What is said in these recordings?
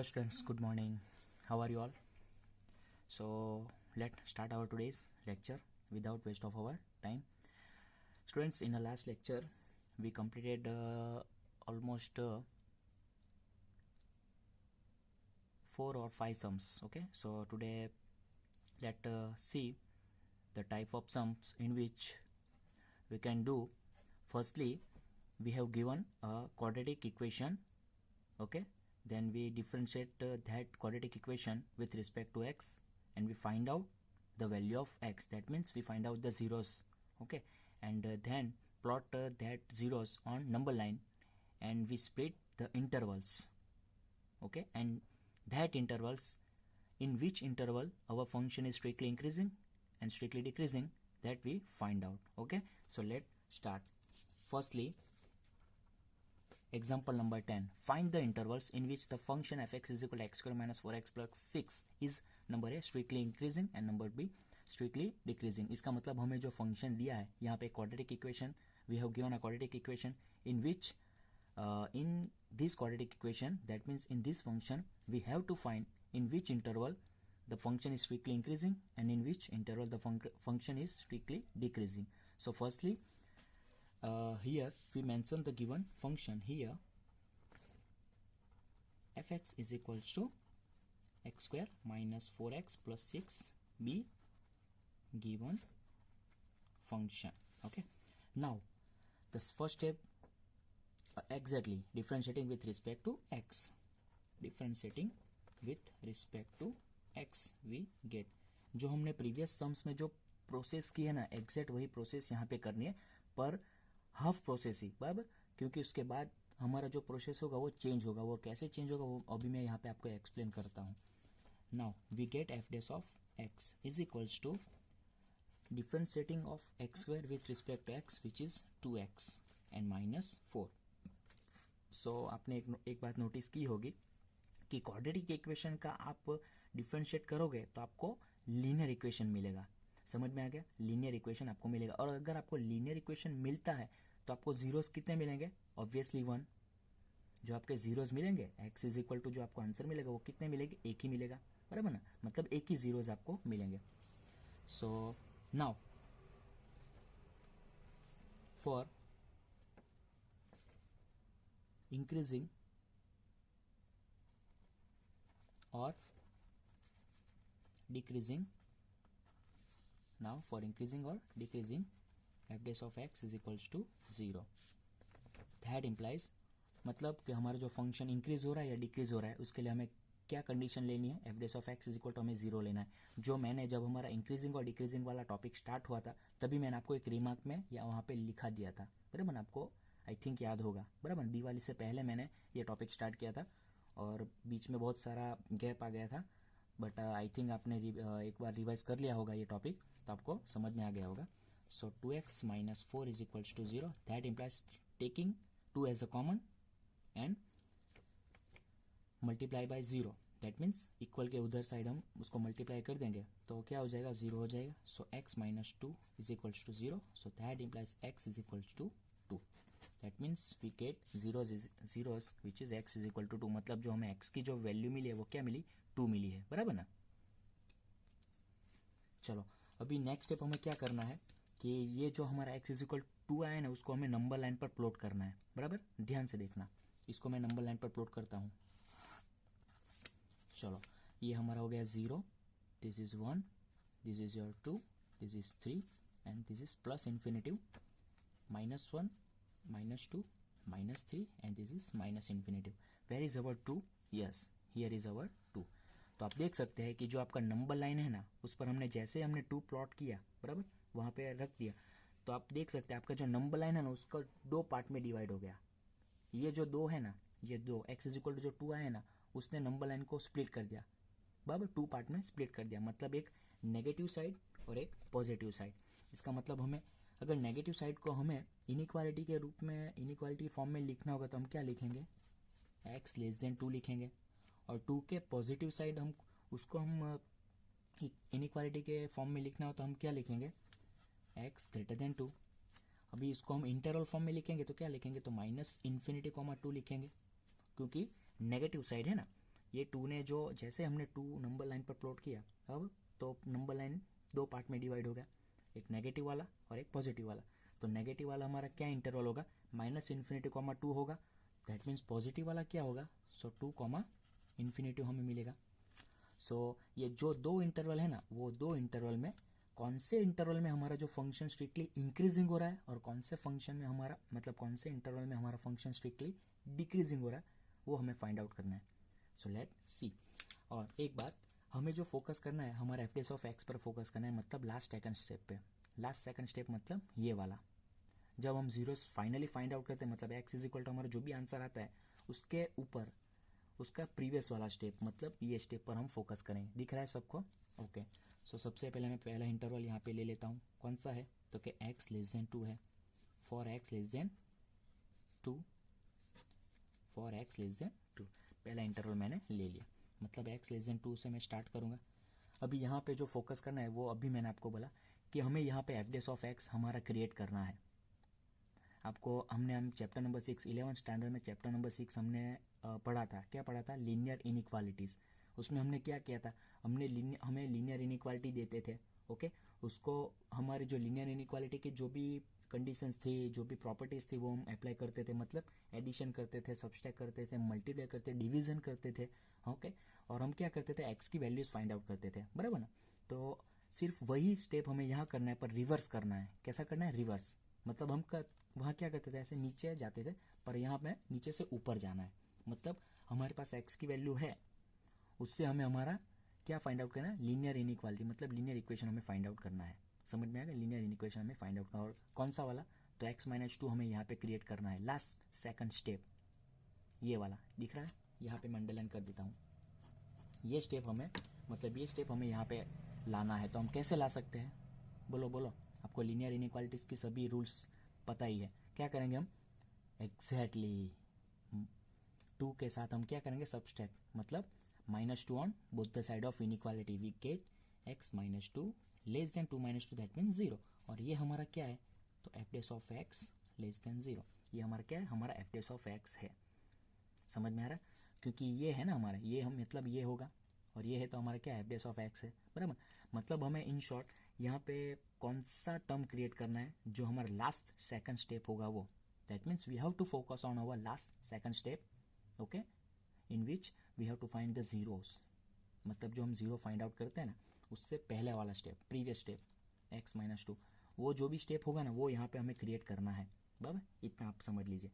Hello students, good morning. How are you all? So let's start our today's lecture without waste of our time. Students, in the last lecture we completed almost 4 or 5 sums. Okay, so today let's see the type of sums in which we can do. Firstly, we have given a quadratic equation. Okay, then we differentiate that quadratic equation with respect to x and we find out the value of x. That means we find out the zeros. Okay, and then plot that zeros on number line and we split the intervals. Okay, and that intervals, in which interval our function is strictly increasing and strictly decreasing, that we find out. Okay, so let's start. Firstly, example number 10. Find the intervals in which the function fx is equal to x square minus 4x plus 6 is number A strictly increasing and number B strictly decreasing. इसका मतलब हमें जो function दिया है यहाँ पे quadratic equation, we have given a quadratic equation in which in this quadratic equation, that means in this function we have to find in which interval the function is strictly increasing and in which interval the function is strictly decreasing. So firstly, here we mention the given function. Here fx is equal to x square minus 4x plus 6 be given function. Okay, now this first step, exactly differentiating with respect to x. Differentiating with respect to x we get. जो हमने previous sums में जो process की है ना, exact वही process यहाँ पे करनी है, पर हाफ प्रोसेस ही, बराबर, क्योंकि उसके बाद हमारा जो प्रोसेस होगा वो चेंज होगा. वो कैसे चेंज होगा वो अभी मैं यहाँ पे आपको एक्सप्लेन करता हूँ. Now we get f dash of x is equals to differentiating of x square with respect to x which is 2x and minus 4. So आपने एक बात नोटिस की होगी कि क्वाड्रेटिक इक्वेशन का आप डिफरेंशिएट करोगे तो आपको लीनियर इक्वेशन मिलेगा. समझ में आ गया? लीनियर इक्वेशन आपको मिलेगा. और अगर आपको लीनियर इक्वेशन मिलता है तो आपको जीरोस कितने मिलेंगे? ऑब्वियसली 1. जो आपके जीरोस मिलेंगे x इज इक्वल टू जो आपको आंसर मिलेगा वो कितने मिलेंगे? एक ही मिलेगा, बराबर ना? मतलब एक ही जीरोस आपको मिलेंगे. सो नाउ फॉर इंक्रीजिंग और decreasing, now for increasing or decreasing f dash of x is equals to 0. that implies, मतलब कि हमारा जो फंक्शन इंक्रीज हो रहा है या डिक्रीज हो रहा है उसके लिए हमें क्या कंडीशन लेनी है? f dash of x is equal to हमें 0 लेना है. जो मैंने जब हमारा इंक्रीजिंग और डिक्रीजिंग वाला टॉपिक स्टार्ट हुआ था तभी मैंने आपको एक रिमार्क में या वहाँ पे लिखा दिया था, बराबर. आपको आई थिंक याद होगा, बराबर. दिवाली से पहले मैंने ये टॉपिक स्टार्ट किया था और बीच में बहुत सारा गैप आ गया था, बट आई थिंक आपने एक बार रिवाइज कर लिया होगा ये टॉपिक तो आपको समझ में आ गया होगा. So 2x minus 4 is equals to 0. That implies taking 2 as a common and multiply by 0. That means equal के उधर साइड हम उसको मल्टीप्लाई कर देंगे तो क्या हो जाएगा? 0 हो जाएगा. So x minus 2 is equals to 0. So that implies x is equals to 2. That means we get zeros which is x is equal to 2. मतलब जो हमें x की जो वैल्यू मिली है वो क्या मिली? 2 मिली है, बराबर ना? चलो अभी नेक्स्ट स्टेप हमें क्या करना है कि ये जो हमारा x इज इक्वल 2 आया ना उसको हमें नंबर लाइन पर प्लॉट करना है, बराबर. ध्यान से देखना, इसको मैं नंबर लाइन पर प्लॉट करता हूँ. चलो ये हमारा हो गया 0, this is 1, this is your 2, this is 3 and this is plus infinitive -1, -2, -3 and this is minus infinitive. Where is our 2? Yes, here is our 2. तो आप देख सकते हैं कि जो आपका नंबर लाइन है ना उस पर हमने जैसे हमने 2 प्लॉट किया, बराबर, वहाँ पे रख दिया, तो आप देख सकते हैं आपका जो नंबर लाइन है ना उसका 2 पार्ट में डिवाइड हो गया. ये जो 2 है ना, ये 2 x इज इक्वल टू जो 2 आया है ना उसने नंबर लाइन को स्प्लिट कर दिया, बराबर. 2 पार्ट में स्प्लिट कर दिया, मतलब एक नेगेटिव साइड और एक पॉजिटिव साइड. इसका मतलब हमें अगर नेगेटिव साइड को हमें इनइक्वालिटी के रूप में, इनइक्वालिटी फॉर्म में लिखना होगा तो हम क्या लिखेंगे? x लेस देन 2 लिखेंगे. और 2 के पॉजिटिव साइड हम उसको हम इनइक्वालिटी के फॉर्म में लिखना हो तो हम क्या लिखेंगे? x greater than 2. अभी इसको हम इंटरवल फॉर्म में लिखेंगे तो क्या लिखेंगे? तो -∞, 2 लिखेंगे, क्योंकि नेगेटिव साइड है ना. ये 2 ने जो जैसे हमने 2 नंबर लाइन पर प्लॉट किया, अब तो नंबर लाइन दो पार्ट में डिवाइड हो गया, एक नेगेटिव वाला और एक पॉजिटिव वाला। तो नेगेटिव वाला हमारा क्या इंटरवल होगा, -∞, 2 होगा। दैट मीन्स पॉजिटिव वाला क्या होगा, सो 2, हमें मिलेगा। सो ये जो दो इंटरवल है ना, वो दो इंटरवल में कौन से इंटरवल में हमारा जो फंक्शन स्ट्रिक्टली इंक्रीजिंग हो रहा है और कौन से फंक्शन में हमारा कौन से इंटरवल में हमारा फंक्शन स्ट्रिक्टली डिक्रीजिंग हो रहा है, वो हमें फाइंड आउट करना है। So let see. और एक बात, हमें जो फोकस करना है हमारा एफ ऑफ एक्स पर फोकस करना है, मतलब लास्ट सेकंड स्टेप पे। लास्ट सेकंड स्टेप मतलब ये वाला, जब हम जीरोस फाइनली फाइंड आउट करते हैं, मतलब एक्स इज इक्वल टू हमारा जो भी आंसर आता है उसके ऊपर उसका प्रीवियस वाला स्टेप, मतलब ये स्टेप पर हम फोकस करें। दिख रहा है सबको? ओके। सो सबसे पहले मैं पहला इंटरवल यहाँ पे ले लेता हूँ। कौन सा है, तो कि x लेस देन 2 है। For x less than 2, for x less than 2 पहला इंटरवल मैंने ले लिया, मतलब x लेस देन 2 से मैं स्टार्ट करूँगा। अभी यहाँ पे जो फोकस करना है वो अभी मैंने आपको बोला कि हमें यहाँ पे एफ ऑफ x हमारा क्रिएट करना है। आपको हम चैप्टर नंबर 6 11 स्टैंडर्ड में चैप्टर नंबर 6 हमने पढ़ा था। क्या पढ़ा था, लीनियर इनइक्वालिटीज़। उसमें हमने क्या किया था, हमें लीनियर इनइक्वालिटी देते थे। ओके, उसको हमारी जो लीनियर इनइक्वालिटी की जो भी कंडीशंस थी, जो भी प्रॉपर्टीज़ थी, वो हम अप्लाई करते थे। मतलब एडिशन करते थे, सब्सट्रैक्ट करते थे, मल्टीप्लाई करते, डिवीजन करते थे। ओके, और हम क्या करते थे, एक्स की वैल्यूज़ फाइंड आउट करते थे, बराबर ना। तो सिर्फ वही स्टेप हमें यहाँ करना है, पर रिवर्स करना है। कैसा करना है, रिवर्स। मतलब हम वहाँ क्या करते थे, ऐसे नीचे जाते थे, पर यहाँ पे नीचे से ऊपर जाना है। मतलब हमारे पास एक्स की वैल्यू है, उससे हमें हमारा क्या फाइंड आउट करना है, लीनियर इनइक्वालिटी, मतलब लीनियर इक्वेशन हमें फाइंड आउट करना है। समझ में आएगा, लीनियर इक्वेशन हमें फाइंड आउट करना। और कौन सा वाला, तो x-2 हमें यहाँ पे क्रिएट करना है। लास्ट सेकंड स्टेप ये वाला दिख रहा है, यहाँ पे मैं अंडरलाइन कर देता हूँ। ये स्टेप हमें यहाँ पे लाना है। तो हम कैसे ला सकते हैं, बोलो बोलो। आपको लीनियर इनइक्वालिटीज़ की सभी रूल्स पता ही है। क्या करेंगे हम, एग्जैक्टली 2 के साथ हम क्या करेंगे, सब्सट्रैक्ट, मतलब -2 on both the side of inequality, we get x-2 less than 2 - 2, that means 0। और ये हमारा क्या है, तो f of x less than 0। ये हमारा क्या है, हमारा f ऑफ x है। समझ में आ रहा है, क्योंकि ये है ना हमारा, ये हम मतलब ये होगा और ये है, तो हमारा क्या है, f ऑफ x है, बराबर। मतलब हमें इन शॉर्ट यहाँ पे कौन सा टर्म क्रिएट करना है, जो हमारा लास्ट सेकंड स्टेप होगा वो। That means we have to focus on our last second step, okay, in which we have to find the zeros. मतलब जो हम जीरो फाइंड आउट करते हैं ना, उससे पहले वाला स्टेप, प्रीवियस स्टेप, x-2, वो जो भी स्टेप होगा ना, वो यहाँ पे हमें क्रिएट करना है, बराबर। इतना आप समझ लीजिए।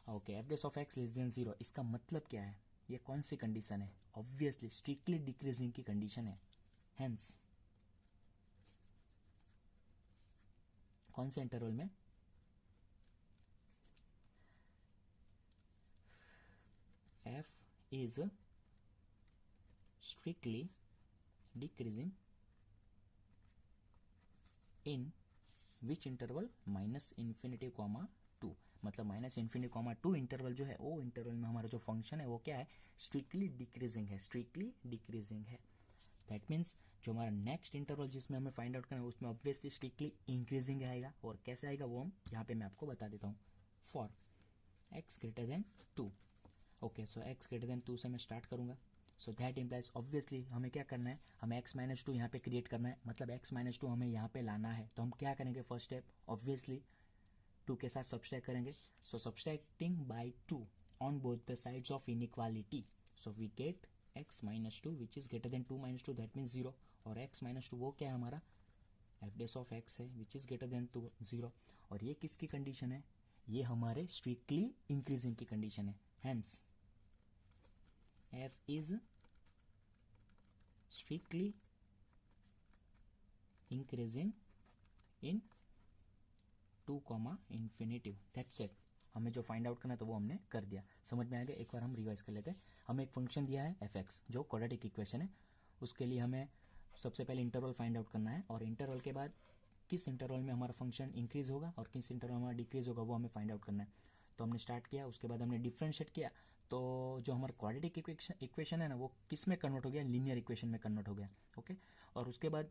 Okay, F of x less than 0, इसका मतलब क्या है, ये कौन सी कंडीशन है, ऑब्वियसली स्ट्रिक्टली डिक्रीजिंग की कंडीशन है। हेंस कौन से इंटरवल में, f is strictly decreasing in which interval, -∞, 2। मतलब -∞, 2 इंटरवल जो है, वो इंटरवल में हमारा जो फंक्शन है वो क्या है, स्ट्रिक्टली डिक्रीजिंग है, स्ट्रिक्टली डिक्रीजिंग है। दैट मीन्स जो हमारा नेक्स्ट इंटरवल जिसमें हमें फाइंड आउट करना है, उसमें ऑब्वियसली स्ट्रिक्टली इंक्रीजिंग आएगा। और कैसे आएगा वो हम यहाँ पे मैं आपको बता देता हूँ। For x greater than 2, okay, so x greater than 2 से मैं स्टार्ट करूँगा। सो दैट इम्प्लाइज ऑब्वियसली हमें क्या करना है, हमें x-2 यहाँ पे क्रिएट करना है, मतलब x-2 हमें यहाँ पे लाना है। तो हम क्या करेंगे, फर्स्ट स्टेप ऑब्वियसली 2 के साथ सब्सट्रैक्ट करेंगे। So subtracting by 2 on both the sides of inequality, so we get x-2 which is greater than 2 - 2, that means 0। और x-2 वो क्या है, हमारा f ऑफ x है, विच इज ग्रेटर देन 0। और ये किसकी कंडीशन है, ये हमारे स्ट्रिक्टली इंक्रीजिंग की कंडीशन है। Hence f is strictly increasing in 2, infinitive। That's it। हमें जो फाइंड आउट करना है तो वो हमने कर दिया। समझ में आ गया, एक बार हम रिवाइज कर लेते हैं। हमें एक फंक्शन दिया है f(x) जो क्वाड्रेटिक इक्वेशन है। उसके लिए हमें सबसे पहले इंटरवल फाइंड आउट करना है, और इंटरवल के बाद किस इंटरवल में हमारा फंक्शन इंक्रीज होगा और किस इंटरवल में हमारा डिक्रीज होगा, वो हमें फाइंड आउट करना है। तो हमने स्टार्ट किया, उसके बाद हमने डिफ्रेंशिएट किया। तो जो हमारा क्वाड्रेटिक इक्वेशन है ना, वो किस में कन्वर्ट हो गया, लीनियर इक्वेशन में कन्वर्ट हो गया। ओके, और उसके बाद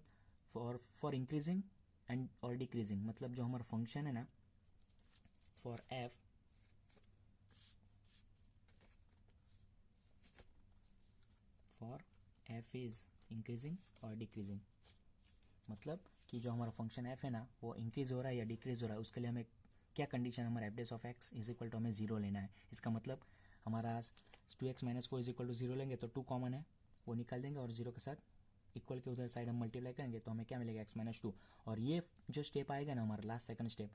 फॉर इंक्रीजिंग एंड और डिक्रीजिंग, मतलब जो हमारा फंक्शन है ना, for f for F is increasing और डिक्रीजिंग, मतलब कि जो हमारा फंक्शन एफ है ना वो इंक्रीज हो रहा है या डिक्रीज हो रहा है, उसके लिए हमें क्या कंडीशन, हमारा f dash of x is equal to हमें जीरो लेना है। इसका मतलब हमारा 2x minus 4 is equal to zero लेंगे तो 2 कॉमन है वो निकाल देंगे और जीरो के साथ इक्वल के उधर साइड हम मल्टीप्लाई करेंगे तो हमें क्या मिलेगा x माइनस 2। और ये जो स्टेप आएगा ना हमारा लास्ट सेकंड स्टेप,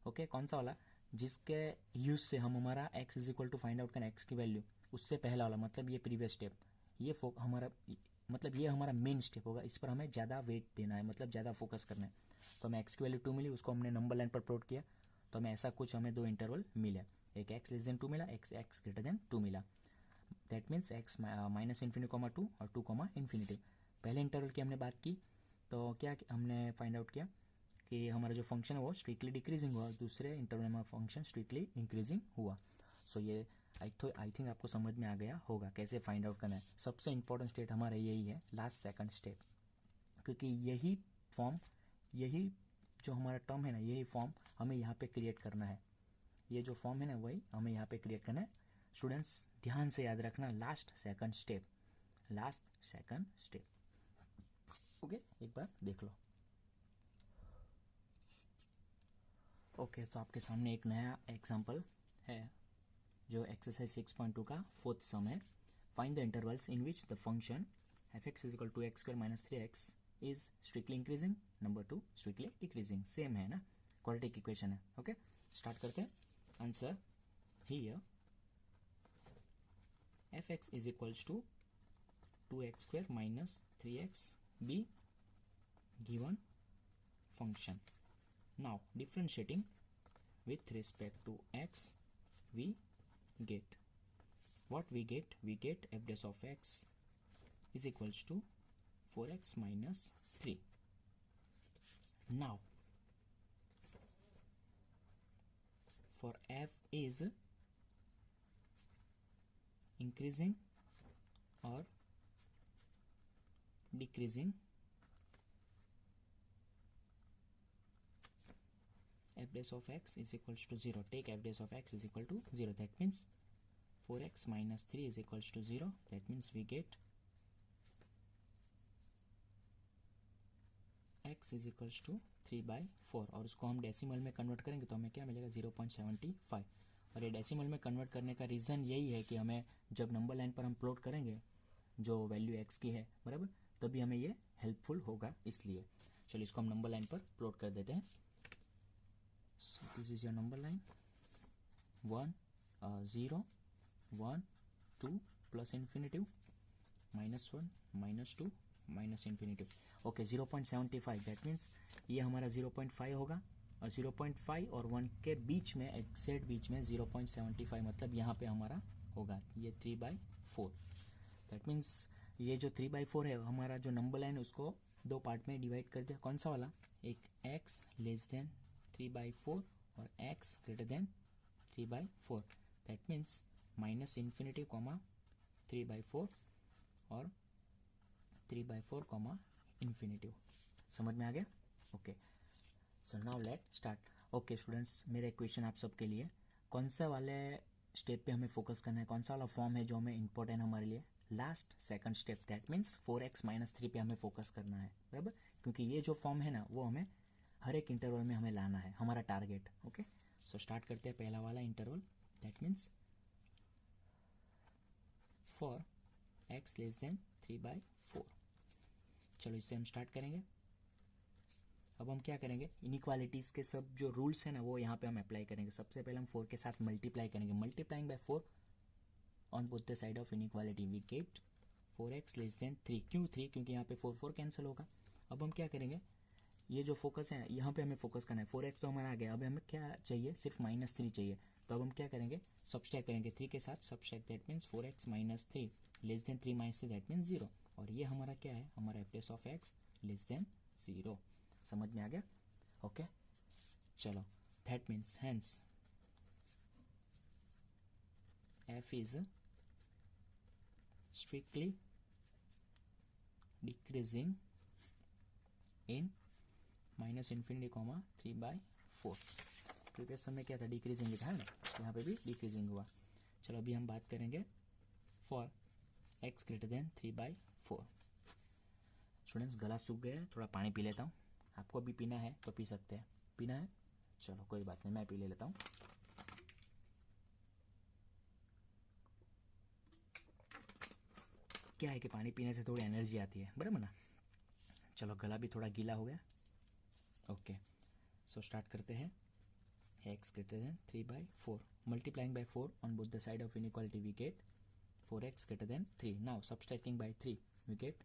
ओके, कौन सा वाला, जिसके यूज से हम हमारा x is equal to find out करें x की वैल्यू, उससे पहला वाला, मतलब ये प्रीवियस स्टेप, ये हमारा मतलब ये हमारा मेन स्टेप होगा, इस पर हमें ज़्यादा वेट देना है, मतलब ज़्यादा फोकस करना है। तो हमें x की वैल्यू 2 मिली, उसको हमने नंबर लाइन पर प्लॉट किया तो हमें ऐसा कुछ हमें दो इंटरवल मिले, एक x लेस देन 2 मिला, x ग्रेटर देन 2 मिला। That means x minus infinity comma 2 और 2 कॉमा इन्फिनिटी। पहले इंटरवल की हमने बात की तो क्या हमने फाइंड आउट किया कि हमारा जो फंक्शन है वो स्ट्रिक्टली डिक्रीजिंग हुआ, दूसरे इंटरवल में हमारा फंक्शन स्ट्रिक्टली इंक्रीजिंग हुआ। सो ये आई थिंक आपको समझ में आ गया होगा कैसे फाइंड आउट करना है। सबसे इंपॉर्टेंट स्टेट हमारा यही है, लास्ट सेकंड स्टेप, क्योंकि यही फॉर्म, यही जो हमारा टर्म है ना, यही फॉर्म हमें यहाँ पे क्रिएट करना है। ये जो फॉर्म है ना वही हमें यहाँ पे क्रिएट करना है। स्टूडेंट्स ध्यान से याद रखना, last second step, last second step, okay, एक बार देख लो। ओके, तो आपके सामने एक नया एग्जांपल है जो एक्सरसाइज 6.2 का फोर्थ सम है। Find the intervals in which the function f x is equal to x square minus 3x is strictly increasing, number 2 strictly decreasing. Same है ना, क्वाड्रेटिक इक्वेशन है। ओके, स्टार्ट करते हैं। Answer here f x is equals to 2x square minus 3x be given function. Now differentiating with respect to x, we get what we get f dash of x is equals to 4x minus 3. Now for f is increasing or decreasing, f dash of x is equals to 0. Take f dash of x is equal to 0. That means 4x minus 3 is equals to 0. That means we get x is equals to 3/4 और उसको हम decimal में convert करेंगे तो हमें क्या मिलेगा 0.75। और ये डेसिमल में कन्वर्ट करने का रीज़न यही है कि हमें जब नंबर लाइन पर हम प्लॉट करेंगे जो वैल्यू x की है बराबर, तभी हमें ये हेल्पफुल होगा। इसलिए चलिए इसको हम नंबर लाइन पर प्लॉट कर देते हैं। So this is your number line 1 0 1 2 plus infinitive -1 -2 minus infinitive। Okay 0.75 that means ये हमारा 0.5 होगा और 0.5 और 1 के बीच में, एग्जैक्ट बीच में 0.75, मतलब यहाँ पे हमारा होगा ये 3/4। दैट मीन्स ये जो 3/4 है हमारा जो नंबर लाइन उसको दो पार्ट में डिवाइड कर दिया। कौन सा वाला, एक x लेस देन 3/4 और x greater than 3/4। That means minus infinity comma 3/4 और 3/4 कॉमा इन्फिनिटिव। समझ में आ गया? Okay, so now let start. Okay students, मेरा एक क्वेश्चन आप सबके लिए, कौन सा वाले स्टेप पे हमें फोकस करना है, कौन सा वाला फॉर्म है जो हमें इंपॉर्टेंट हमारे लिए, last second step, that means 4x minus 3 पे हमें फोकस करना है बराबर, क्योंकि ये जो फॉर्म है ना वो हमें हर एक इंटरवल में हमें लाना है, हमारा टारगेट। ओके, सो स्टार्ट करते हैं पहला वाला interval, that means for x less then 3/4। चलो इससे हम स्टार्ट करेंगे। अब हम क्या करेंगे, इनइक्वालिटीज़ के सब जो रूल्स हैं ना वो यहाँ पे हम अप्लाई करेंगे। सबसे पहले हम 4 के साथ मल्टीप्लाई करेंगे, multiplying by 4 on both the side of inequality we get 4x less than 3। क्यों 3? क्योंकि यहाँ पे 4 कैंसिल होगा। अब हम क्या करेंगे, ये जो फोकस है यहाँ पे हमें फोकस करना है। 4x तो हमारा आ गया, अब हमें क्या चाहिए, सिर्फ -3 चाहिए। तो अब हम क्या करेंगे, सबस्ट्रैक्ट करेंगे 3 के साथ, subtract, that means 4x minus 3 less than 3 minus 3 that means 0। और ये हमारा क्या है, हमारा f dash of x less than 0। समझ में आ गया? ओके चलो, that means hence f is strictly decreasing in minus infinity comma 3/4। Previous समय क्या था, डिक्रीजिंग लिखा है ना, यहाँ पे भी डिक्रीजिंग हुआ। चलो अभी हम बात करेंगे for x greater than 3/4। Students गला सूख गया है, थोड़ा पानी पी लेता हूँ। आपको भी पीना है तो पी सकते हैं। पीना है? चलो कोई बात नहीं, मैं पी लेता हूँ। क्या है कि पानी पीने से थोड़ी एनर्जी आती है, बराबर ना। चलो गला भी थोड़ा गीला हो गया। ओके, सो स्टार्ट करते हैं। x greater than 3/4, multiplying by 4 on both the side of inequality we get 4x greater than 3. Now subtracting by 3 we get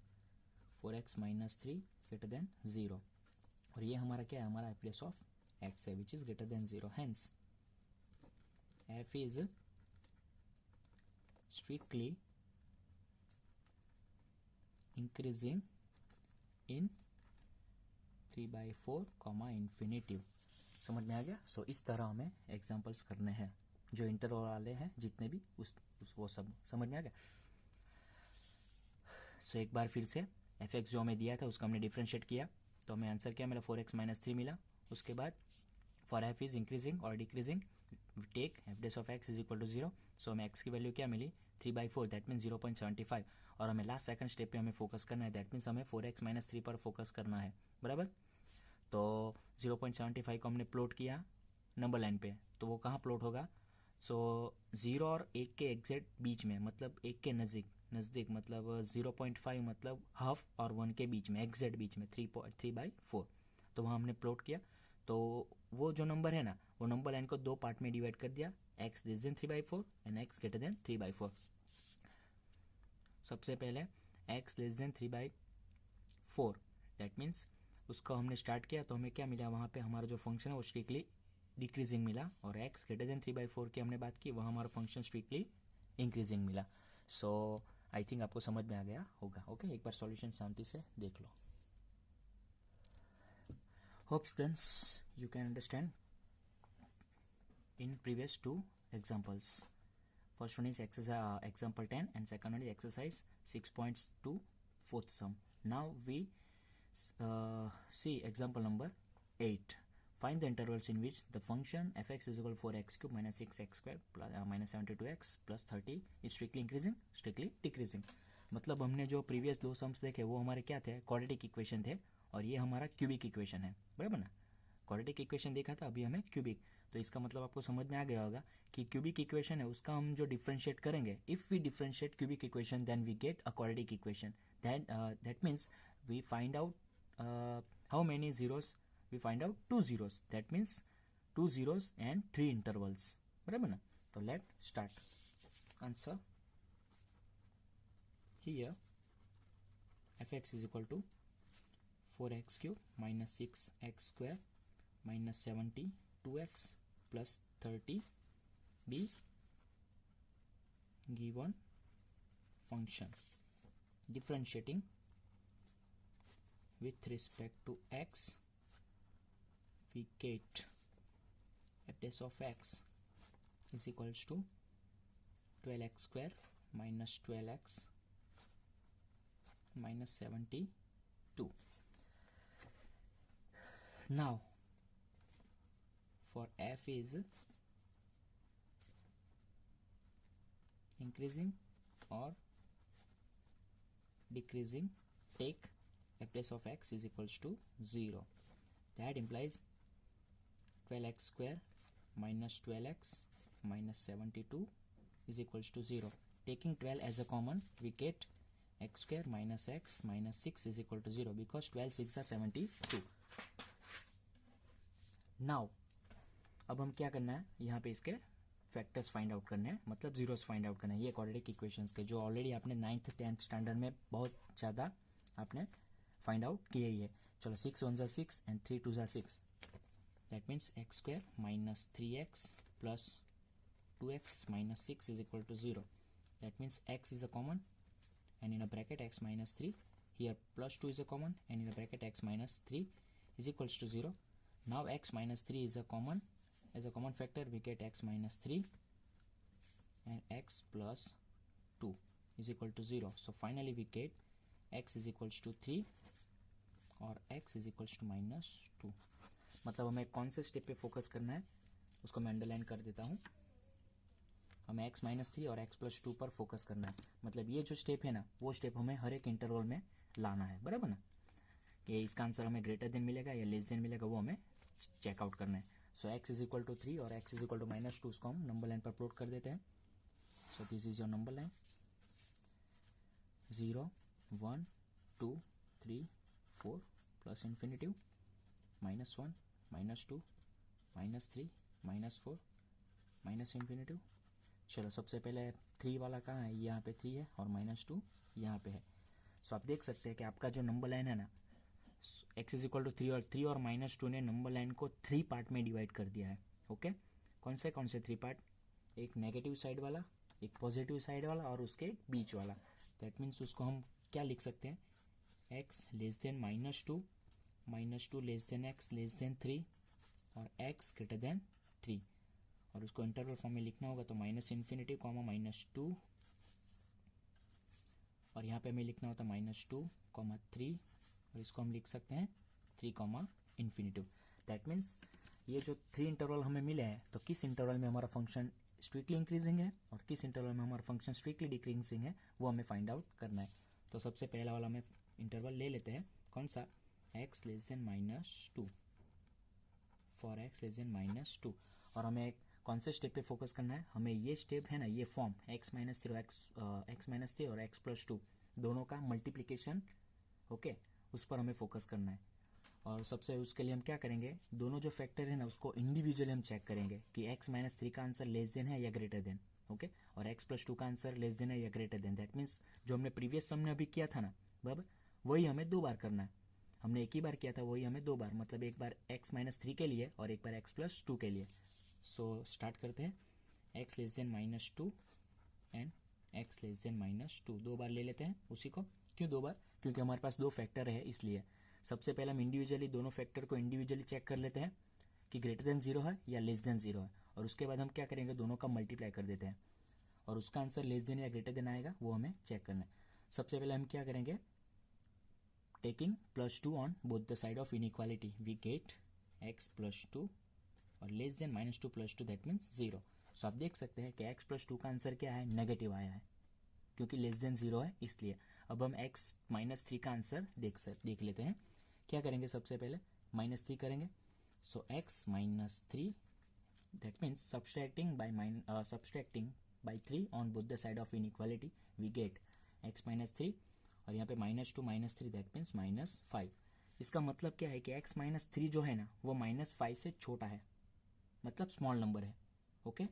4x minus 3 greater than 0, और ये हमारा क्या है, हमारा place of x है which is greater than 0. Hence f is strictly increasing in 3/4 comma infinitive. समझ में आ गया? सो इस तरह हमें एग्जाम्पल्स करने हैं जो इंटरवल वाले हैं जितने भी वो सब समझ में आ गया। सो एक बार फिर से f(x) जो हमें दिया था उसका हमने डिफ्रेंशिएट किया, तो हमें आंसर क्या मिला, 4x minus 3 मिला। उसके बाद फॉर f इज इंक्रीजिंग और decreasing take f dash of x is equal to 0। So हमें x की वैल्यू क्या मिली, 3/4, दैट मीन्स 0.75, और हमें लास्ट सेकंड स्टेप पे हमें फोकस करना है, दैट मीन्स हमें 4x minus 3 पर फोकस करना है, बराबर। तो 0.75 को हमने प्लॉट किया नंबर लाइन पे, तो वो कहाँ प्लॉट होगा, सो 0 और 1 के एग्जैक्ट बीच में, मतलब 1 के नज़दीक मतलब 0.5 मतलब हाफ, और 1 के बीच में एग्जैक्ट बीच में 3/4, तो वहाँ हमने प्लॉट किया। तो वो जो नंबर है ना, वो नंबर लाइन को दो पार्ट में डिवाइड कर दिया, x less then 3/4 and x greater than 3/4। सबसे पहले x less then 3/4, that means उसको हमने स्टार्ट किया, तो हमें क्या मिला, वहाँ पे हमारा जो फंक्शन है वो स्ट्रिक्टली डिक्रीजिंग मिला, और x ग्रेटर देन 3/4 की हमने बात की, वहाँ हमारा फंक्शन स्ट्रिक्टली इंक्रीजिंग मिला। सो आई थिंक आपको समझ में आ गया होगा। ओके, एक बार सॉल्यूशन शांति से देख लो। Hope students you can understand in previous two examples. First one is example 10 and second one is exercise 6.2 fourth sum. Now we see example number 8. Find the intervals in which the function f(x) is equal to 4x cube minus 6x square plus minus 72x plus 30 is strictly increasing, strictly decreasing. मतलब हमने जो previous दो sums देखे वो हमारे क्या थे, quadratic equation थे, और ये हमारा क्यूबिक इक्वेशन है, बराबर ना। क्वाड्रेटिक इक्वेशन देखा था, अभी हमें क्यूबिक, तो इसका मतलब आपको समझ में आ गया होगा कि क्यूबिक इक्वेशन है उसका हम जो डिफरेंशिएट करेंगे, if we differentiate cubic equation then we get a quadratic equation, that means we find out how many zeros, we find out 2 zeros, that means 2 zeros and 3 intervals, बराबर ना। तो let start answer. here f(x) is equal to 4x cube minus 6x square minus 72x plus 30 be given function. Differentiating with respect to x, we get f dash of x is equals to 12x square minus 12x minus 72. Now for f is increasing or decreasing, take f dash of x is equals to 0. That implies 12x square minus 12x minus 72 is equals to 0. Taking 12 as a common, we get x square minus x minus 6 is equal to 0, because 12 6 are 72. Now अब हम क्या करना है, यहाँ पे इसके factors find out करने हैं, मतलब जीरोस फाइंड आउट करना है, ये क्वाड्रेटिक इक्वेशंस के जो ऑलरेडी आपने 9th 10th स्टैंडर्ड में बहुत ज़्यादा आपने फाइंड आउट किए ही है। चलो 6 1 जा 6 एंड 3 2 जा 6, that means x square minus 3x plus 2x minus 6 is equal to 0, that means x is a common and in a bracket x minus 3, here plus 2 is a common and in a bracket x minus 3 is equals to 0. Now x minus 3 is a common, as a common factor we get x minus 3 and x plus 2 is equal to 0. So finally we get x is equals to 3 और x is equals to minus 2. मतलब हमें कौन से step पे focus करना है उसको मैं अंडरलाइन कर देता हूँ। हमें x-3 और x+2 पर फोकस करना है। मतलब ये जो स्टेप है ना, वो स्टेप हमें हर एक इंटरवल में लाना है, बराबर ना, कि इसका आंसर हमें ग्रेटर देन मिलेगा या लेस देन मिलेगा, वो हमें चेकआउट करना है। सो x = 3 और x = -2, उसको हम नंबर लाइन पर प्लॉट कर देते हैं। So this is your number line 0 1 2 3 4 plus infinitive -1 -2 -3 -4 minus infinitive. चलो सबसे पहले 3 वाला कहाँ है, यहाँ पे 3 है और -2 यहाँ पे है। सो आप देख सकते हैं कि आपका जो नंबर लाइन है ना, x = 3 और -2 ने नंबर लाइन को 3 पार्ट में डिवाइड कर दिया है। ओके, कौन से 3 पार्ट, एक नेगेटिव साइड वाला, एक पॉजिटिव साइड वाला और उसके बीच वाला। दैट मीन्स उसको हम क्या लिख सकते हैं, x <-2 -2 x <3 और x <3, और उसको इंटरवल फॉर्म में लिखना होगा तो -∞, -2, और यहाँ पे हमें लिखना होता है -2, 3, और इसको हम लिख सकते हैं 3, ∞। दैट मीन्स ये जो 3 इंटरवल हमें मिले हैं, तो किस इंटरवल में हमारा फंक्शन स्ट्रिक्टली इंक्रीजिंग है और किस इंटरवल में हमारा फंक्शन स्ट्रिक्टली डिक्रीजिंग है, वो हमें फाइंड आउट करना है। तो सबसे पहला वाला हमें इंटरवल ले लेते हैं, कौन सा, x <-2, फॉर x <-2, और हमें कौन से स्टेप पे फोकस करना है, हमें ये स्टेप है ना, ये फॉर्म x-3 और x+2 दोनों का मल्टीप्लिकेशन, ओके, उस पर हमें फोकस करना है। और सबसे उसके लिए हम क्या करेंगे, दोनों जो फैक्टर है ना उसको इंडिविजुअली हम चेक करेंगे कि x-3 का आंसर लेस देन है या ग्रेटर देन, ओके, और x+2 का आंसर लेस देन है या ग्रेटर देन। दैट मीन्स जो हमने प्रीवियस सम में अभी किया था ना, बराबर, वही हमें 2 बार करना है। हमने एक ही बार किया था, वही हमें 2 बार, मतलब एक बार x-3 के लिए और एक बार x+2 के लिए। सो स्टार्ट करते हैं, x <-2 एंड x <-2 2 बार ले लेते हैं उसी को। क्यों 2 बार, क्योंकि हमारे पास 2 फैक्टर है इसलिए। सबसे पहले हम इंडिविजुअली दोनों फैक्टर को इंडिविजुअली चेक कर लेते हैं कि ग्रेटर देन 0 है या लेस देन 0 है, और उसके बाद हम क्या करेंगे, दोनों का मल्टीप्लाई कर देते हैं और उसका आंसर लेस देन या ग्रेटर देन आएगा, वो हमें चेक करना है। सबसे पहले हम क्या करेंगे, taking +2 on both the side of inequality we get x+2 और less than -2 + 2, that means 0। So आप देख सकते हैं कि x+2 का आंसर क्या है, नेगेटिव आया है, क्योंकि लेस देन 0 है इसलिए। अब हम x-3 का आंसर देख लेते हैं। क्या करेंगे, सबसे पहले -3 करेंगे। So x-3, that means subtracting by 3 on both the side of inequality we get x-3, और यहाँ पे -2 -3, दैट मीन्स -5। इसका मतलब क्या है कि x-3 जो है ना, वो -5 से छोटा है, मतलब स्मॉल नंबर है। ओके,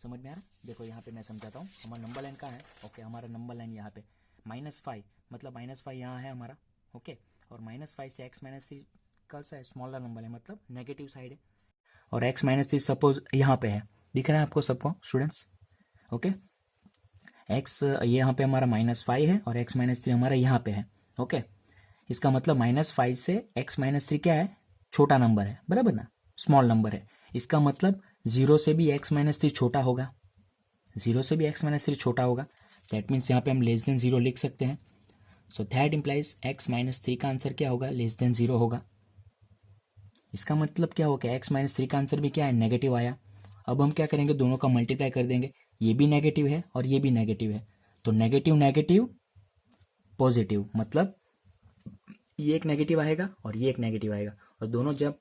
समझ में आ रहा है? देखो यहाँ पे मैं समझाता हूँ, हमारा नंबर लाइन कहाँ है, ओके, हमारा नंबर लाइन यहाँ पे -5, मतलब -5 यहाँ है हमारा, ओके, और -5 से x-3 कल सा है, स्मॉलर नंबर है, मतलब नेगेटिव साइड है, और x-3 सपोज यहाँ पे है, दिख रहा है आपको सबको स्टूडेंट्स, ओके, x यहाँ पे हमारा -5 है और x-3 हमारा यहाँ पे है, ओके। इसका मतलब -5 से x-3 क्या है, छोटा नंबर है, बराबर ना, स्मॉल नंबर है। इसका मतलब 0 से भी x-3 छोटा होगा, 0 से भी x-3 छोटा होगा। दैट मीन्स यहाँ पे हम लेस देन 0 लिख सकते हैं। सो दैट इम्प्लाइज x-3 का आंसर क्या होगा, लेस देन 0 होगा। इसका मतलब क्या होगा, x-3 का आंसर भी क्या है, नेगेटिव आया। अब हम क्या करेंगे, दोनों का मल्टीप्लाई कर देंगे, ये भी नेगेटिव है और ये भी नेगेटिव है, तो नेगेटिव नेगेटिव पॉजिटिव, मतलब ये एक नेगेटिव आएगा और ये एक नेगेटिव आएगा, और दोनों जब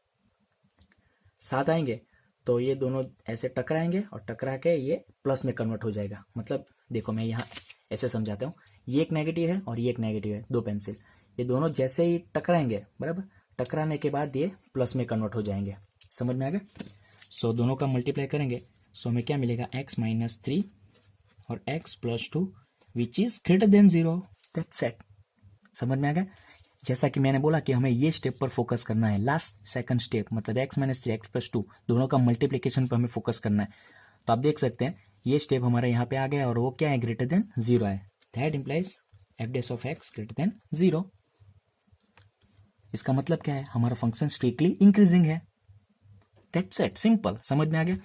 साथ आएंगे तो ये दोनों ऐसे टकराएंगे और टकरा के ये प्लस में कन्वर्ट हो जाएगा। मतलब देखो मैं यहाँ ऐसे समझाता हूँ, ये एक नेगेटिव है और ये एक नेगेटिव है, 2 पेंसिल, ये दोनों जैसे ही टकराएंगे, बराबर, टकराने के बाद ये प्लस में कन्वर्ट हो जाएंगे। समझ में आ गया? सो दोनों का मल्टीप्लाई करेंगे, सो हमें क्या मिलेगा, x-3 और x+2 which is greater than 0, that's it. समझ में आ गया? जैसा कि मैंने बोला कि हमें ये स्टेप पर फोकस करना है, लास्ट सेकंड स्टेप, मतलब x-3 x+2 दोनों का मल्टीप्लिकेशन पर हमें फोकस करना है। तो आप देख सकते हैं ये स्टेप हमारा यहाँ पे आ गया और वो क्या है, ग्रेटर देन 0 है। That implies f' of x greater than 0। इसका मतलब क्या है, हमारा फंक्शन स्ट्रिक्टली इंक्रीजिंग है। That's it, simple. समझ में आ गया?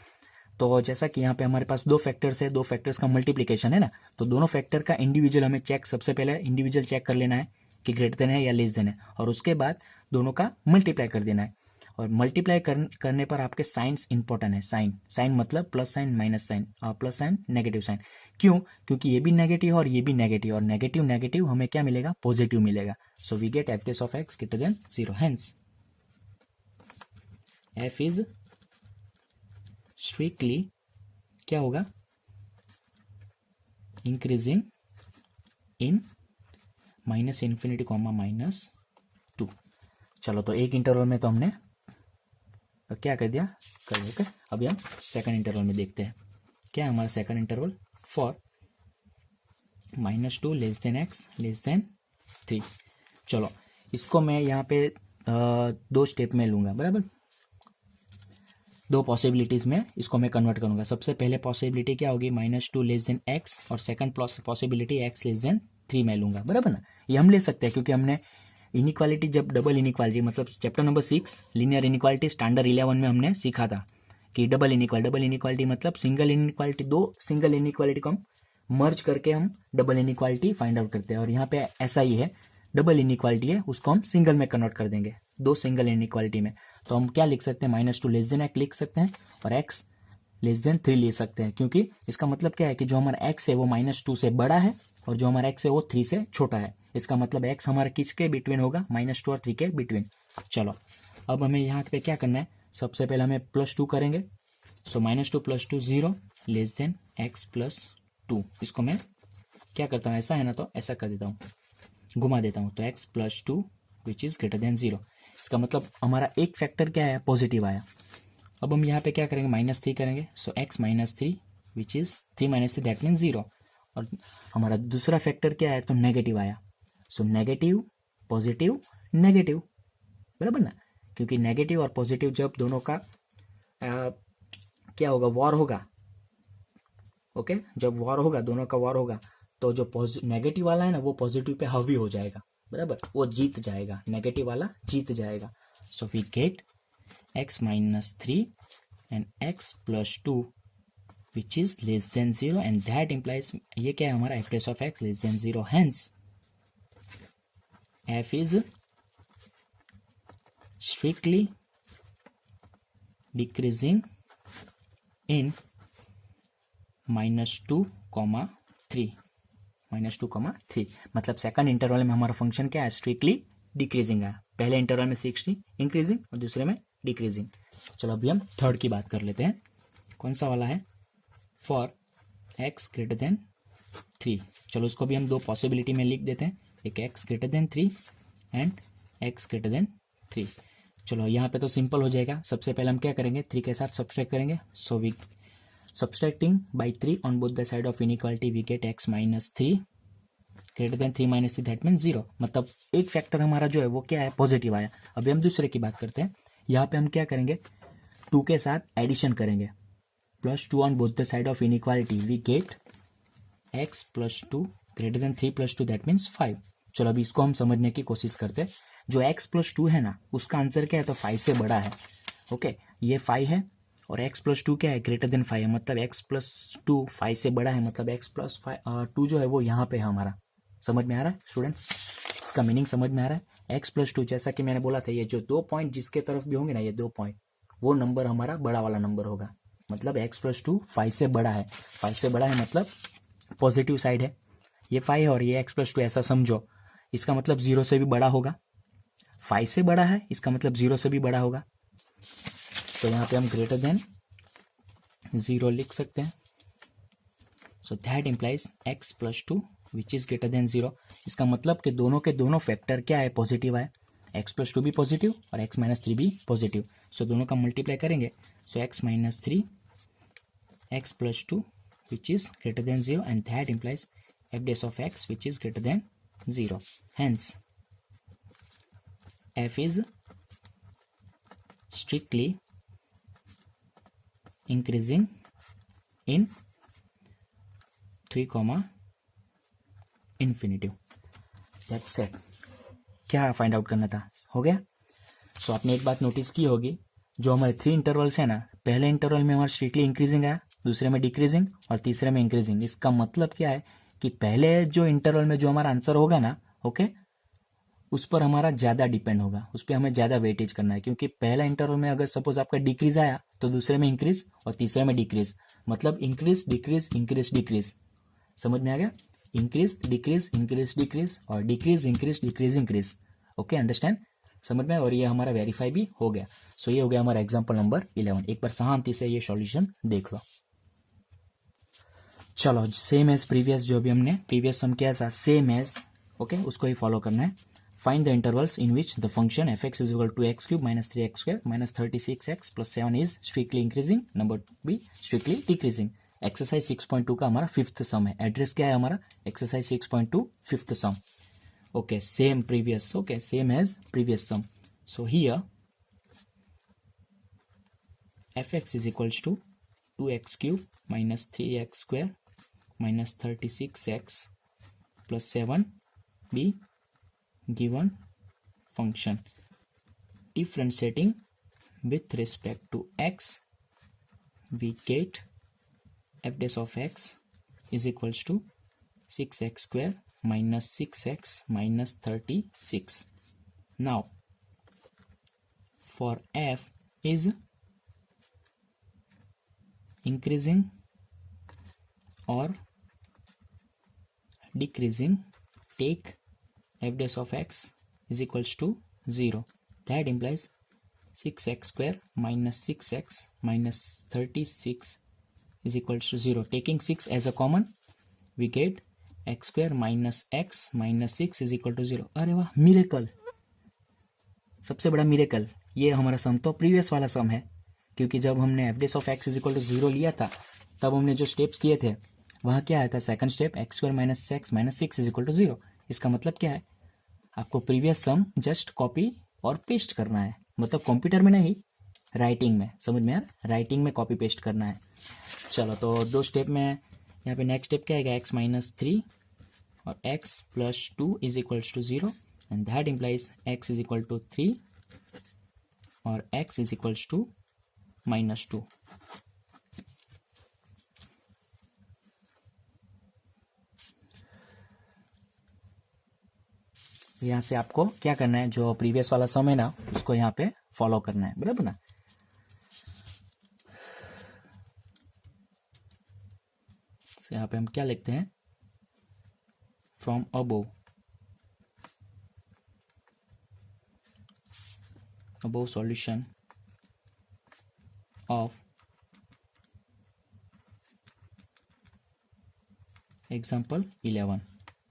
तो जैसा कि यहाँ पे हमारे पास 2 फैक्टर्स है, 2 फैक्टर्स का मल्टीप्लिकेशन है ना, तो दोनों फैक्टर का इंडिविजुअल हमें चेक, सबसे पहले इंडिविजुअल चेक कर लेना है कि ग्रेटर देन है या लेस देन है, और उसके बाद दोनों का मल्टीप्लाई कर देना है। और मल्टीप्लाई करने पर आपके साइंस इंपॉर्टेंट है। साइन मतलब plus sign minus sign, plus sign negative sign. क्यों? क्योंकि ये भी नेगेटिव और ये भी नेगेटिव, और नेगेटिव नेगेटिव हमें क्या मिलेगा? पॉजिटिव मिलेगा। So we get f dash of x greater than 0। Hence f is strictly क्या होगा? Increasing in minus infinity comma -2। चलो तो एक इंटरवल में तो हमने क्या कर दिया, कर दिया। अभी हम सेकंड इंटरवल में देखते हैं क्या है हमारा second interval. For -2 less than x less than 3। चलो इसको मैं यहाँ पे 2 स्टेप में लूंगा, बराबर। 2 पॉसिबिलिटीज में इसको मैं कन्वर्ट करूंगा। सबसे पहले पॉसिबिलिटी क्या होगी? -2 लेस देन एक्स, और second possibility x less than 3 में लूंगा, बराबर ना। ये हम ले सकते हैं क्योंकि हमने इनइक्वालिटी, जब डबल इनइक्वालिटी मतलब chapter number 6 linear inequality standard 11 में हमने सीखा था कि डबल इनइक्वालिटी मतलब सिंगल इनइक्वालिटी, 2 सिंगल इनइक्वालिटी को हम मर्ज करके हम डबल इनइक्वालिटी फाइंड आउट करते हैं। और यहाँ पे ऐसा ही है, डबल इनइक्वालिटी है उसको हम सिंगल में कन्वर्ट कर देंगे, 2 सिंगल इनइक्वालिटी में। तो हम क्या लिख सकते हैं? -2 लेस देन एक्स लिख सकते हैं और एक्स लेस देन 3 ले सकते हैं, क्योंकि इसका मतलब क्या है कि जो हमारा एक्स है वो -2 से बड़ा है और जो हमारा एक्स है वो 3 से छोटा है। इसका मतलब एक्स हमारा किसके बिटवीन होगा? -2 और 3 के बिटवीन। चलो अब हमें यहाँ पे क्या करना है? सबसे पहले हमें +2 करेंगे। सो -2 + 2 0 लेस देन एक्स प्लस 2। इसको मैं क्या करता हूँ? ऐसा है ना, तो ऐसा कर देता हूँ, घुमा देता हूँ। तो x plus 2 which is greater than 0। इसका मतलब हमारा एक फैक्टर क्या है? पॉजिटिव आया। अब हम यहाँ पे क्या करेंगे? -3 करेंगे। So x -3 which is 3 - 3 that mean 0। और हमारा दूसरा फैक्टर क्या है? तो नेगेटिव आया। सो नेगेटिव पॉजिटिव नेगेटिव, बराबर ना। क्योंकि नेगेटिव और पॉजिटिव जब दोनों का क्या होगा? वॉर होगा। ओके, जब वॉर होगा, दोनों का वॉर होगा, तो जो नेगेटिव वाला है ना वो पॉजिटिव पे हावी हो जाएगा, बराबर। वो जीत जाएगा, नेगेटिव वाला जीत जाएगा। So we get x -3 and x + 2 which is less than 0 and that implies, ये क्या है हमारा? F dash of x less than 0। Hence f is strictly decreasing in -2, 3 -2, 3। मतलब सेकंड इंटरवल में हमारा फंक्शन क्या है? स्ट्रिक्टली डिक्रीजिंग है। पहले इंटरवल में 60 इंक्रीजिंग और दूसरे में डिक्रीजिंग। चलो अभी हम थर्ड की बात कर लेते हैं। कौन सा वाला है? For x greater than 3। चलो उसको भी हम 2 पॉसिबिलिटी में लिख देते हैं, एक x greater than 3 and x greater than 3। चलो यहाँ पे तो सिंपल हो जाएगा। सबसे पहले हम क्या करेंगे? 3 के साथ सब्सट्रैक्ट करेंगे। So we subtracting by 3 on both the side of inequality we get x -3 greater than 3 - 3 that means 0। मतलब एक फैक्टर हमारा जो है वो क्या है? पॉजिटिव आया। अभी हम दूसरे की बात करते हैं। यहाँ पे हम क्या करेंगे? 2 के साथ एडिशन करेंगे। +2 on both the side of inequality we get x + 2 greater than 3 + 2 that means 5। चलो अभी इसको हम समझने की कोशिश करते हैं। जो x + 2 है ना, उसका आंसर क्या है? तो 5 से बड़ा है। ओके, ये 5 है और x + 2 क्या है? ग्रेटर देन 5 है। मतलब x + 2 5 से बड़ा है, मतलब x + 2 जो है वो यहाँ पे है हमारा। समझ में आ रहा है स्टूडेंट्स? इसका मीनिंग समझ में आ रहा है? x + 2, जैसा कि मैंने बोला था, ये जो 2 पॉइंट जिसके तरफ भी होंगे ना, ये 2 पॉइंट, वो नंबर हमारा बड़ा वाला नंबर होगा। मतलब x + 2 5 से बड़ा है। 5 से बड़ा है मतलब पॉजिटिव साइड है। ये 5 है और ये x + 2 ऐसा समझो। इसका मतलब 0 से भी बड़ा होगा। 5 से बड़ा है, इसका मतलब 0 से भी बड़ा होगा। तो यहाँ पे हम ग्रेटर देन 0 लिख सकते हैं। सो that implies x + 2 which is greater than 0। इसका मतलब कि दोनों के दोनों फैक्टर क्या है? पॉजिटिव है। x + 2 भी पॉजिटिव और x -3 भी पॉजिटिव। सो दोनों का मल्टीप्लाई करेंगे। सो x -3 x + 2 which is greater than 0 and that implies F dash of x which is greater than 0। Hence f is strictly increasing in 3, infinitive। That's it। क्या find out करना था? हो गया। सो आपने एक बात नोटिस की होगी, जो हमारे 3 इंटरवल्स है ना, पहले इंटरवल में हमारा स्ट्रिक्टली इंक्रीजिंग आया, दूसरे में डिक्रीजिंग और तीसरे में इंक्रीजिंग। इसका मतलब क्या है कि पहले जो इंटरवल में जो हमारा आंसर होगा ना, ओके, उस पर हमारा ज़्यादा डिपेंड होगा, उस पर हमें ज़्यादा वेटेज करना है, क्योंकि पहला इंटरवल में अगर सपोज आपका डिक्रीज आया तो दूसरे में इंक्रीज और तीसरे में डिक्रीज, मतलब इंक्रीज डिक्रीज इंक्रीज डिक्रीज। समझ में आ गया? इंक्रीज डिक्रीज इंक्रीज डिक्रीज और decrease increase decrease increase. Okay, understand? समझ में? और ये हमारा वेरीफाई भी हो गया। सो ये हो गया हमारा एग्जाम्पल नंबर 11। एक बार शांति से ये सॉल्यूशन देख लो। चलो, सेम एज प्रीवियस, जो भी हमने प्रीवियस सम किया था सेम एज, ओके, उसको ही फॉलो करना है। Find the intervals in which the function f x is equal to x cube minus 3x square minus 36x plus 7 is strictly increasing, number B strictly decreasing. Exercise 6.2 का हमारा fifth सम है। Address क्या है हमारा? Exercise 6.2 fifth sum. Okay, same previous, okay, same as previous sum. So here f x is equals to 2x cube minus 3x square minus 36x plus 7 be given function. Differentiating with respect to x, we get f dash of x is equals to 6x square minus 6x minus 36. Now for f is increasing or decreasing, take f dash of x is equals to 0. That implies 6x square minus 6x minus 36 is equals to 0. Taking 6 as a common, we get x square minus x minus 6 is equal to 0. अरे वाह, miracle, सबसे बड़ा miracle. ये हमारा सम तो previous वाला सम है, क्योंकि जब हमने f dash of x is equal to 0 लिया था तब हमने जो स्टेप्स किए थे वह क्या आया था? Second step x square minus x minus 6 is equal to 0। इसका मतलब क्या है? आपको प्रीवियस सम जस्ट कॉपी और पेस्ट करना है, मतलब कंप्यूटर में नहीं, राइटिंग में। समझ में यार? राइटिंग में कॉपी पेस्ट करना है। चलो, तो दो स्टेप में यहाँ पे नेक्स्ट स्टेप क्या आएगा? एक्स माइनस 3 और x plus 2 is equals to 0 and that implies x is equal to 3 और x is equals to minus 2। यहाँ से आपको क्या करना है? जो प्रीवियस वाला सम है ना, उसको यहाँ पे फॉलो करना है, बराबर ना? तो यहाँ पे हम क्या लिखते हैं? From above solution of example 11।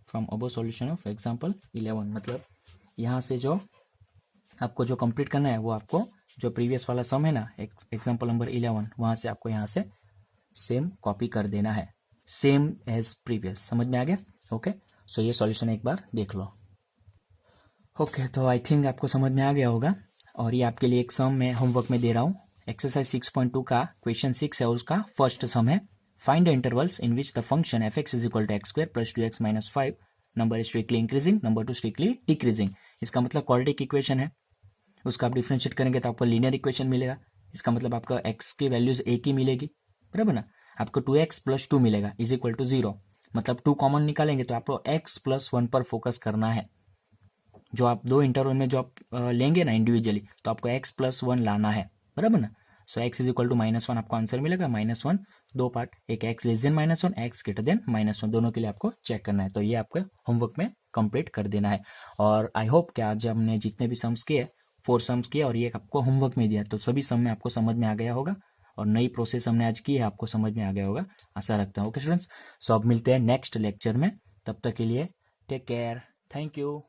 From above solution of example 11 मतलब यहाँ से जो आपको जो कंप्लीट करना है वो आपको जो प्रीवियस वाला सम है ना, एग्जाम्पल नंबर 11, वहाँ से आपको यहाँ से सेम कॉपी कर देना है, सेम एज प्रीवियस। समझ में आ गया? ओके, सो ये सॉल्यूशन एक बार देख लो। ओके, तो आई थिंक आपको समझ में आ गया होगा। और ये आपके लिए एक सम मैं होमवर्क में दे रहा हूँ। एक्सरसाइज 6.2 का क्वेश्चन 6 है, उसका फर्स्ट सम है। Find the intervals in which the function f(x) is equal to x square plus 2x minus 5 number is strictly increasing, number 2 strictly decreasing। इसका मतलब क्वाड्रेटिक इक्वेशन है, उसका आप डिफरेंशिएट करेंगे तो आपको लीनियर इक्वेशन मिलेगा। इसका मतलब आपका x की वैल्यूज एक ही मिलेगी, बराबर ना? आपको 2x प्लस 2 मिलेगा इज इक्वल टू 0, मतलब 2 कॉमन निकालेंगे तो आपको x प्लस 1 पर फोकस करना है। जो आप दो इंटरवल में जो आप लेंगे ना इंडिविजुअली, तो आपको x प्लस 1 लाना है, बराबर ना? सो x इज इक्वल टू -1 आपको आंसर मिलेगा। -1 दो पार्ट, एक x less then -1, x greater than -1, दोनों के लिए आपको चेक करना है। तो ये आपको होमवर्क में कंप्लीट कर देना है। और आई होप कि आज हमने जितने भी सम्स किए, 4 सम्स किए और ये आपको होमवर्क में दिया, तो सभी सम में आपको समझ में आ गया होगा और नई प्रोसेस हमने आज की है आपको समझ में आ गया होगा, आशा रखता हूँ। ओके स्टूडेंट्स, सो अब मिलते हैं नेक्स्ट लेक्चर में, तब तक के लिए टेक केयर, थैंक यू।